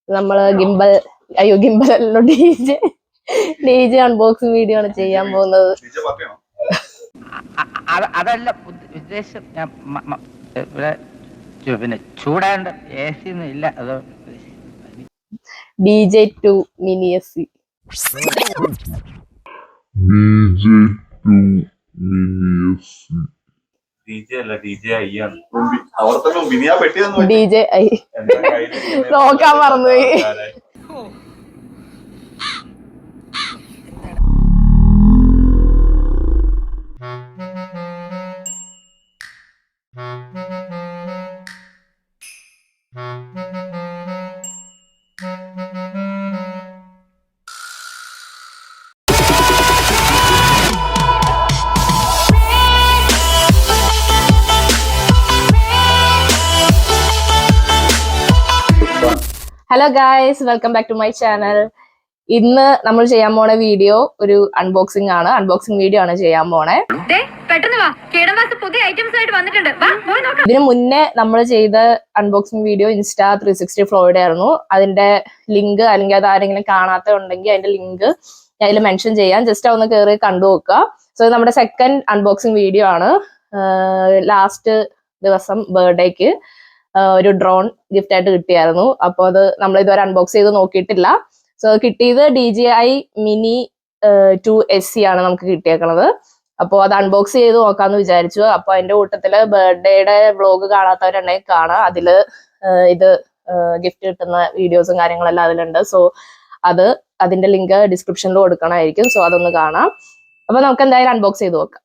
നമ്മള് ഗിംബൽ അല്ലോ DJ unboxing video ആണ് ചെയ്യാൻ പോകുന്നത്. അതല്ല ഉദ്ദേശം. ഞാൻ പിന്നെ ചൂടാണ്ട് AC ഒന്നും ഇല്ല. അതോ DJ2 Mini SC. DJI നോക്കാൻ മറന്നുപോയി. Hello guys, welcome back to my channel. ഇന്ന് നമ്മൾ ചെയ്യാൻ പോണ വീഡിയോ ഒരു അൺബോക്സിംഗ് ആണ്. അൺബോക്സിംഗ് വീഡിയോ ആണ് ചെയ്യാൻ പോണേ. ഇതിനു മുന്നേ നമ്മൾ ചെയ്ത അൺബോക്സിംഗ് വീഡിയോ ഇൻസ്റ്റാ 360 ഫ്ലോയുടെ ആയിരുന്നു. അതിന്റെ ലിങ്ക് അല്ലെങ്കിൽ അത് ആരെങ്കിലും കാണാത്ത ഉണ്ടെങ്കിൽ അതിന്റെ ലിങ്ക് ഞാൻ അതിൽ മെൻഷൻ ചെയ്യാം. ജസ്റ്റ് ഒന്ന് കയറി കണ്ടു നോക്കുക. സോ നമ്മുടെ സെക്കൻഡ് അൺബോക്സിംഗ് വീഡിയോ ആണ്. ലാസ്റ്റ് ദിവസം ബർത്ത്ഡേക്ക് ഒരു ഡ്രോൺ ഗിഫ്റ്റ് ആയിട്ട് കിട്ടിയായിരുന്നു. അപ്പോൾ അത് നമ്മൾ ഇതുവരെ അൺബോക്സ് ചെയ്ത് നോക്കിയിട്ടില്ല. സോ കിട്ടിയത് DJI Mini 2 SC ആണ് നമുക്ക് കിട്ടിയേക്കണത്. അപ്പോൾ അത് അൺബോക്സ് ചെയ്ത് നോക്കാന്ന് വിചാരിച്ചു. അപ്പൊ അതിന്റെ കൂട്ടത്തില് ബർത്ത്ഡേയുടെ വ്ളോഗ് കാണാത്തവരുണ്ടെങ്കിൽ കാണാം. അതില് ഇത് ഗിഫ്റ്റ് കിട്ടുന്ന വീഡിയോസും കാര്യങ്ങളെല്ലാം അതിലുണ്ട്. സോ അതിന്റെ ലിങ്ക് ഡിസ്ക്രിപ്ഷനിൽ കൊടുക്കണമായിരിക്കും. സോ അതൊന്ന് കാണാം. അപ്പൊ നമുക്ക് എന്തായാലും അൺബോക്സ് ചെയ്ത് നോക്കാം.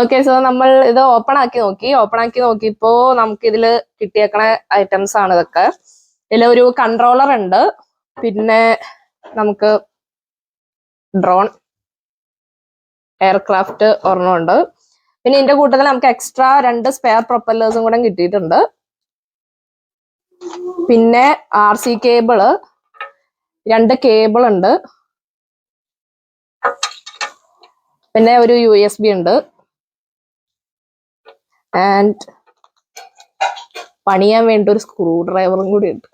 ഓക്കെ, സോ നമ്മൾ ഇത് ഓപ്പൺ ആക്കി നോക്കിയപ്പോ നമുക്ക് ഇതില് കിട്ടിയേക്കണ ഐറ്റംസ് ആണ് ഇതൊക്കെ. ഇതിലൊരു കൺട്രോളർ ഉണ്ട്, പിന്നെ നമുക്ക് ഡ്രോൺ എയർക്രാഫ്റ്റ് ഒരെണ്ണമുണ്ട്, പിന്നെ ഇതിന്റെ കൂട്ടത്തിൽ നമുക്ക് എക്സ്ട്രാ 2 സ്പെയർ പ്രൊപ്പല്ലേഴ്സും കൂടെ കിട്ടിയിട്ടുണ്ട്. പിന്നെ RC കേബിള്, 2 കേബിൾ ഉണ്ട്, പിന്നെ ഒരു USB ഉണ്ട്, ആൻഡ് പണിയാൻ വേണ്ട ഒരു സ്ക്രൂ ഡ്രൈവറും കൂടി ഉണ്ട്.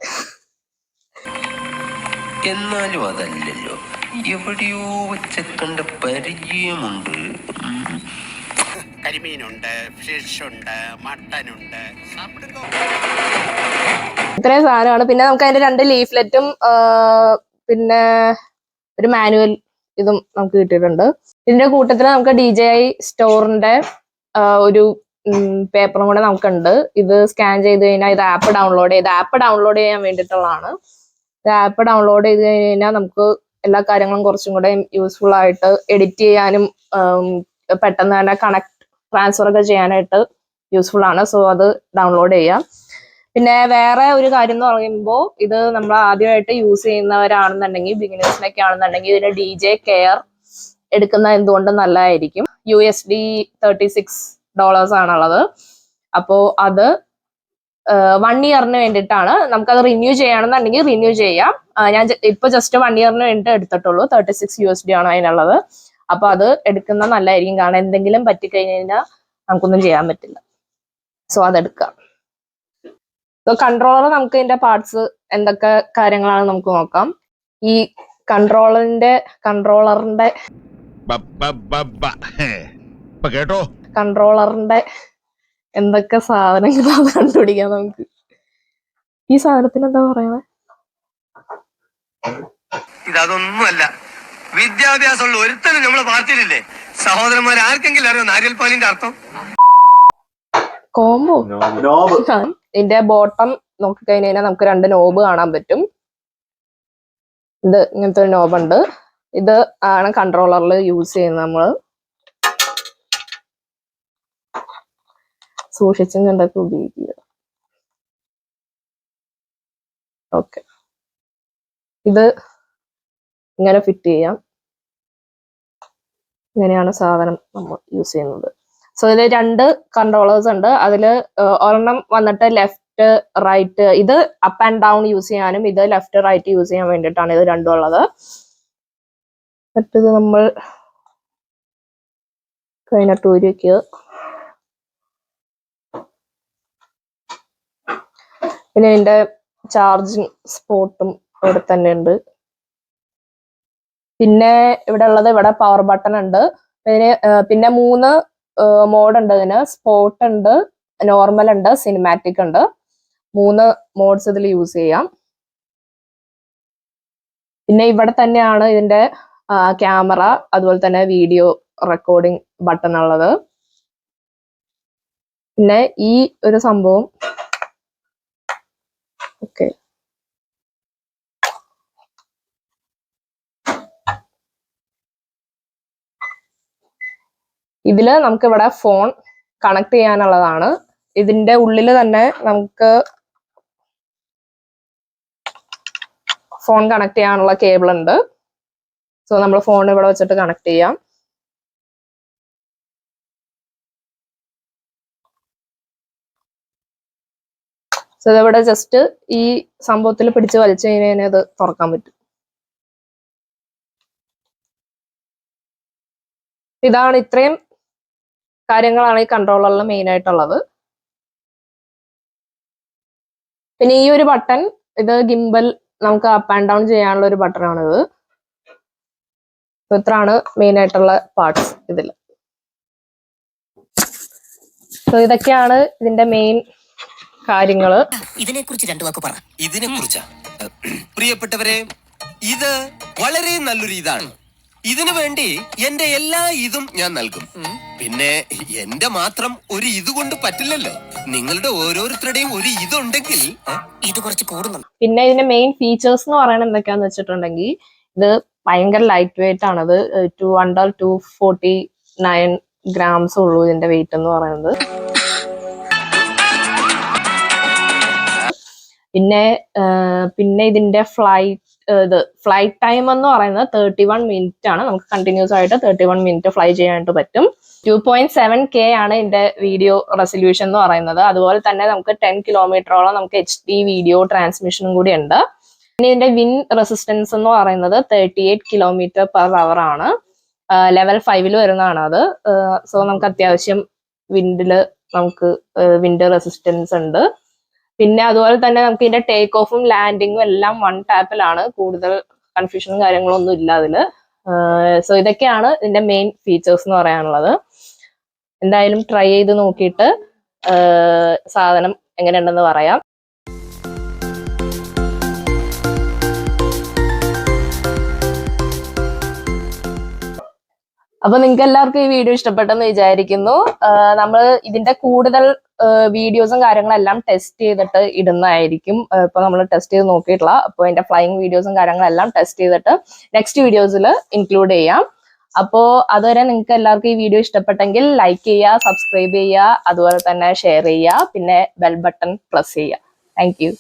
എന്നാലും അതല്ലല്ലോ, എവിടെയോ വെച്ചക്കണ്ട പരിചയമുണ്ട്. കരിമീനുണ്ട്, ഫിഷ് ഉണ്ട്, മട്ടൻ ഉണ്ട്. ഇത്രയും സാധനമാണ്. പിന്നെ നമുക്ക് അതിന്റെ 2 ലീഫ്ലെറ്റും പിന്നെ ഒരു മാനുവൽ ഇതും നമുക്ക് കിട്ടിയിട്ടുണ്ട്. ഇതിന്റെ കൂട്ടത്തിൽ നമുക്ക് DJI സ്റ്റോറിന്റെ ഒരു പേപ്പറും കൂടെ നമുക്കുണ്ട്. ഇത് സ്കാൻ ചെയ്ത് കഴിഞ്ഞാൽ ഇത് ആപ്പ് ഡൗൺലോഡ് ചെയ്യാൻ വേണ്ടിയിട്ടുള്ളതാണ്. ഇത് ആപ്പ് ഡൗൺലോഡ് ചെയ്ത് കഴിഞ്ഞാൽ നമുക്ക് എല്ലാ കാര്യങ്ങളും കുറച്ചും കൂടെ യൂസ്ഫുൾ ആയിട്ട് എഡിറ്റ് ചെയ്യാനും പെട്ടെന്ന് തന്നെ ട്രാൻസ്ഫർ ഒക്കെ ചെയ്യാനായിട്ട് യൂസ്ഫുൾ ആണ്. സോ അത് ഡൗൺലോഡ് ചെയ്യാം. പിന്നെ വേറെ ഒരു കാര്യം എന്ന് പറയുമ്പോൾ ഇത് നമ്മൾ ആദ്യമായിട്ട് യൂസ് ചെയ്യുന്നവരാണെന്നുണ്ടെങ്കിൽ ബിഗിനേഴ്സിനൊക്കെ ആണെന്നുണ്ടെങ്കിൽ ഇതിന് DJ കെയർ എടുക്കുന്ന എന്തുകൊണ്ടും നല്ലതായിരിക്കും. USD $36 ആണുള്ളത്. അപ്പോൾ അത് 1 ഇയറിന് വേണ്ടിയിട്ടാണ്. നമുക്കത് റിന്യൂ ചെയ്യണമെന്നുണ്ടെങ്കിൽ റിന്യൂ ചെയ്യാം. ഞാൻ ഇപ്പൊ ജസ്റ്റ് 1 ഇയറിന് വേണ്ടിയിട്ട് എടുത്തിട്ടുള്ളൂ. $36 ആണ് അതിനുള്ളത്. അപ്പൊ അത് എടുക്കുന്ന നല്ലതായിരിക്കും. കാരണം എന്തെങ്കിലും പറ്റിക്കഴിഞ്ഞ് കഴിഞ്ഞാൽ നമുക്കൊന്നും ചെയ്യാൻ പറ്റില്ല. സോ അതെടുക്കാം. സോ കൺട്രോളർ നമുക്ക് ഇതിന്റെ പാർട്സ് എന്തൊക്കെ കാര്യങ്ങളാണ് നമുക്ക് നോക്കാം. ഈ കൺട്രോളറിന്റെ എന്തൊക്കെ സാധനങ്ങളാണ് കണ്ടുപിടിക്കാൻ നമുക്ക്. ഈ സാധനത്തിന് എന്താ പറയണേ? ഇതൊന്നുമല്ല, വിദ്യാഭ്യാസമുള്ള ഒരുത്തനും നമ്മളെ പാർട്ടിയിലില്ലേ? സഹോദരന്മാർ ആർക്കെങ്കിലും അറിയോ നാരിയൽപ്പാലിന്റെ അർത്ഥം? കോംബോ. ഇതിന്റെ ബോട്ടം നോക്കിക്കഴിഞ്ഞാൽ നമുക്ക് 2 നോബ് കാണാൻ പറ്റും. ഇത് ഇങ്ങനത്തെ ഒരു നോബുണ്ട്. ഇത് ആണ് കൺട്രോളറിൽ യൂസ് ചെയ്യുന്നത്. നമ്മള് സൂക്ഷിച്ചും കണ്ടൊക്കെ ഉപയോഗിക്കുക. ഓക്കെ, ഇത് ഇങ്ങനെ ഫിറ്റ് ചെയ്യാം. ഇങ്ങനെയാണ് സാധനം നമ്മൾ യൂസ് ചെയ്യുന്നത്. സോ ഇതിൽ 2 കൺട്രോളേഴ്സ് ഉണ്ട്. അതിൽ ഒരെണ്ണം വന്നിട്ട് ലെഫ്റ്റ് റൈറ്റ്, ഇത് അപ്പ് ആൻഡ് ഡൗൺ യൂസ് ചെയ്യാനും ഇത് ലെഫ്റ്റ് റൈറ്റ് യൂസ് ചെയ്യാൻ വേണ്ടിയിട്ടാണ് ഇത് രണ്ടും ഉള്ളത്. മറ്റത് നമ്മൾ കഴിഞ്ഞിട്ട് ഊരിക്കുക. പിന്നെ ഇതിന്റെ ചാർജിങ് സ്പോട്ടും ഇവിടെ തന്നെ ഉണ്ട്. പിന്നെ ഇവിടെ ഉള്ളത്, ഇവിടെ പവർ ബട്ടൺ ഉണ്ട്. പിന്നെ 3 മോഡ് ഉണ്ട് ഇതിന്. സ്പോട്ട് ഉണ്ട്, നോർമൽ ഉണ്ട്, സിനിമാറ്റിക് ഉണ്ട്. 3 മോഡ്സ് ഇതിൽ യൂസ് ചെയ്യാം. പിന്നെ ഇവിടെ തന്നെയാണ് ഇതിന്റെ ക്യാമറ, അതുപോലെ തന്നെ വീഡിയോ റെക്കോർഡിംഗ് ബട്ടൺ ഉള്ളത്. പിന്നെ ഈ ഒരു സംഭവം ഓക്കെ, ഇതില് നമുക്ക് ഇവിടെ ഫോൺ കണക്ട് ചെയ്യാനുള്ളതാണ്. ഇതിന്റെ ഉള്ളിൽ തന്നെ നമുക്ക് ഫോൺ കണക്ട് ചെയ്യാനുള്ള കേബിൾ ഉണ്ട്. സോ നമ്മൾ ഫോൺ ഇവിടെ വെച്ചിട്ട് കണക്ട് ചെയ്യാം. സോ ഇതിവിടെ ജസ്റ്റ് ഈ സംഭവത്തിൽ പിടിച്ച് വലിച്ചു കഴിഞ്ഞാൽ ഇത് തുറക്കാൻ പറ്റും. ഇതാണ്, ഇത്രയും കാര്യങ്ങളാണ് ഈ കൺട്രോളറിൽ മെയിൻ ആയിട്ടുള്ളത്. പിന്നെ ഈ ഒരു ബട്ടൺ, ഇത് ഗിംബൽ നമുക്ക് അപ്പ് ആൻഡ് ഡൗൺ ചെയ്യാനുള്ള ഒരു ബട്ടൺ ആണിത്. ഇത്രയാണ് മെയിൻ ആയിട്ടുള്ള പാർട്സ് ഇതിൽ. സോ ഇതൊക്കെയാണ് ഇതിന്റെ മെയിൻ കാര്യങ്ങള്. ഇതിനെക്കുറിച്ച് 2 വാക്ക് പറ. ഇതിനെക്കുറിച്ചാ പ്രിയപ്പെട്ടവരെ, ഇത് വളരെ നല്ലൊരു ഇതാണ്. ഇതിനു വേണ്ടി എന്റെ എല്ലാ ഇതും ഞാൻ നൽകും. പിന്നെ എന്റെ മാത്രം ഒരു ഇത് കൊണ്ട് പറ്റില്ലല്ലോ. നിങ്ങളുടെ ഓരോരുത്തരുടെയും ഒരു ഇതുണ്ടെങ്കിൽ ഇത് കുറച്ച് കൂടുന്നു. പിന്നെ ഇതിന്റെ മെയിൻ ഫീച്ചേഴ്സ് എന്ന് പറയുന്നത് എന്തൊക്കെയാന്ന് വെച്ചിട്ടുണ്ടെങ്കിൽ, ഇത് ഭയങ്കര ലൈറ്റ് വെയിറ്റ് ആണത്. 249 ഗ്രാംസ് ഉള്ളൂ ഇതിന്റെ വെയിറ്റ് എന്ന് പറയുന്നത്. പിന്നെ ഇതിന്റെ ഫ്ലൈറ്റ് ടൈം എന്ന് പറയുന്നത് 31 മിനിറ്റ് ആണ്. നമുക്ക് കണ്ടിന്യൂസ് ആയിട്ട് 31 മിനിറ്റ് ഫ്ലൈ ചെയ്യാനായിട്ട് പറ്റും. 2.7K ആണ് ഇതിന്റെ വീഡിയോ റെസൊല്യൂഷൻ എന്ന് പറയുന്നത്. അതുപോലെ തന്നെ നമുക്ക് 10 കിലോമീറ്ററോളം നമുക്ക് HD വീഡിയോ ട്രാൻസ്മിഷനും കൂടി ഉണ്ട്. പിന്നെ ഇതിന്റെ വിൻഡ് റെസിസ്റ്റൻസ് എന്ന് പറയുന്നത് 38 km/h ആണ്. ലെവൽ 5 വരുന്നതാണ് അത്. സോ നമുക്ക് അത്യാവശ്യം നമുക്ക് വിൻഡ് റെസിസ്റ്റൻസ് ഉണ്ട്. പിന്നെ അതുപോലെ തന്നെ നമുക്ക് ഇതിന്റെ ടേക്ക് ഓഫും ലാൻഡിങ്ങും എല്ലാം 1 ടാപ്പിലാണ്. കൂടുതൽ കൺഫ്യൂഷനും കാര്യങ്ങളൊന്നും ഇല്ല അതില്. സോ ഇതൊക്കെയാണ് ഇതിന്റെ മെയിൻ ഫീച്ചേഴ്സ് എന്ന് പറയാനുള്ളത്. എന്തായാലും ട്രൈ ചെയ്ത് നോക്കിയിട്ട് സാധനം എങ്ങനെയുണ്ടെന്ന് പറയാം. അപ്പൊ നിങ്ങൾക്ക് എല്ലാവർക്കും ഈ വീഡിയോ ഇഷ്ടപ്പെട്ടെന്ന് വിചാരിക്കുന്നു. നമ്മൾ ഇതിന്റെ കൂടുതൽ വീഡിയോസും കാര്യങ്ങളെല്ലാം ടെസ്റ്റ് ചെയ്തിട്ട് ഇടുന്നതായിരിക്കും. ഇപ്പൊ നമ്മൾ ടെസ്റ്റ് ചെയ്ത് നോക്കിയിട്ടില്ല. അപ്പോൾ അതിന്റെ ഫ്ലൈയിങ് വീഡിയോസും കാര്യങ്ങളെല്ലാം ടെസ്റ്റ് ചെയ്തിട്ട് നെക്സ്റ്റ് വീഡിയോസിൽ ഇൻക്ലൂഡ് ചെയ്യാം. അപ്പോൾ അതുവരെ നിങ്ങൾക്ക് എല്ലാവർക്കും ഈ വീഡിയോ ഇഷ്ടപ്പെട്ടെങ്കിൽ ലൈക്ക് ചെയ്യുക, സബ്സ്ക്രൈബ് ചെയ്യുക, അതുപോലെ തന്നെ ഷെയർ ചെയ്യുക, പിന്നെ ബെൽ ബട്ടൺ പ്രസ് ചെയ്യുക. Thank you.